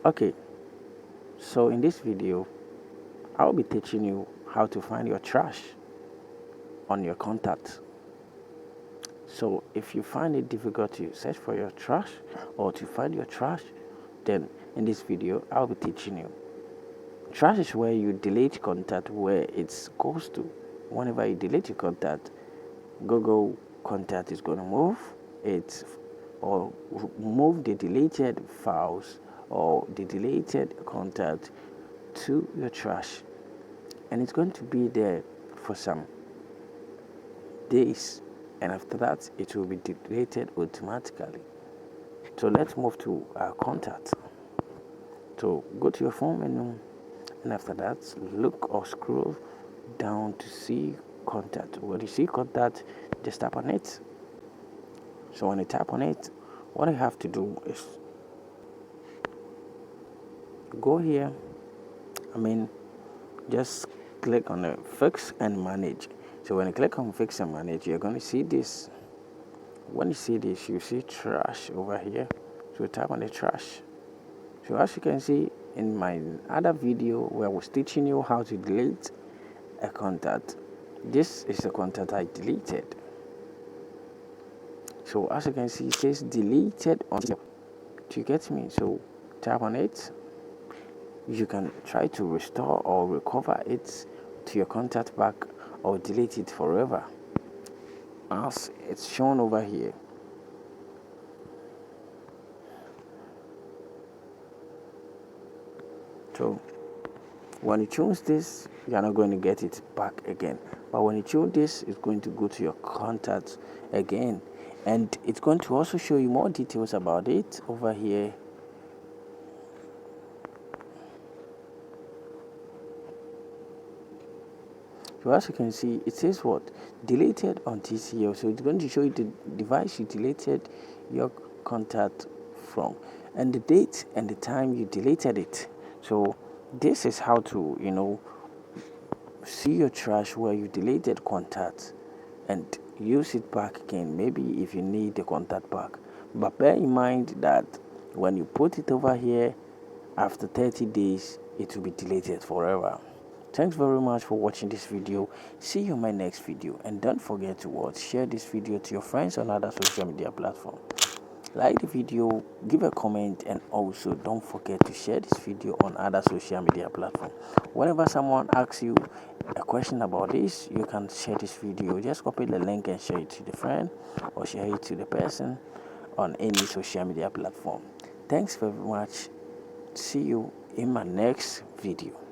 Okay, so in this video I'll be teaching you how to find your trash on your contacts. So if you find it difficult to search for your trash or to find your trash, then in this video I'll be teaching you. Trash is where you delete contact where it goes to. Whenever you delete your contact, Google contact is going to move it or move the deleted files or the deleted contact to your trash, and it's going to be there for some days, and after that it will be deleted automatically. So let's move to our contact. So go to your phone menu, and after that look or scroll down to see contact. When you see contact, just tap on it. So when you tap on it, what you have to do is go here. Just click on the fix and manage. So when you click on fix and manage, you're going to see this. When you see this, you see trash over here. So tap on the trash. So as you can see in my other video where I was teaching you how to delete a contact, this is the contact I deleted. So as you can see, it says deleted on. Do you get me? So tap on it. You can try to restore or recover it to your contact back or delete it forever, as it's shown over here. So when you choose this, you're not going to get it back again, but when you choose this, it's going to go to your contacts again, and it's going to also show you more details about it over here. So as you can see, it says what? Deleted on TCL. So it's going to show you the device you deleted your contact from, and the date and the time you deleted it. So this is how to, see your trash where you deleted contact and use it back again, maybe if you need the contact back. But bear in mind that when you put it over here, after 30 days, it will be deleted forever. Thanks very much for watching this video. See you in my next video, and don't forget to share this video to your friends on other social media platforms. Like the video, give a comment, and also don't forget to share this video on other social media platforms. Whenever someone asks you a question about this, you can share this video. Just copy the link and share it to the friend or share it to the person on any social media platform. Thanks very much. See you in my next video.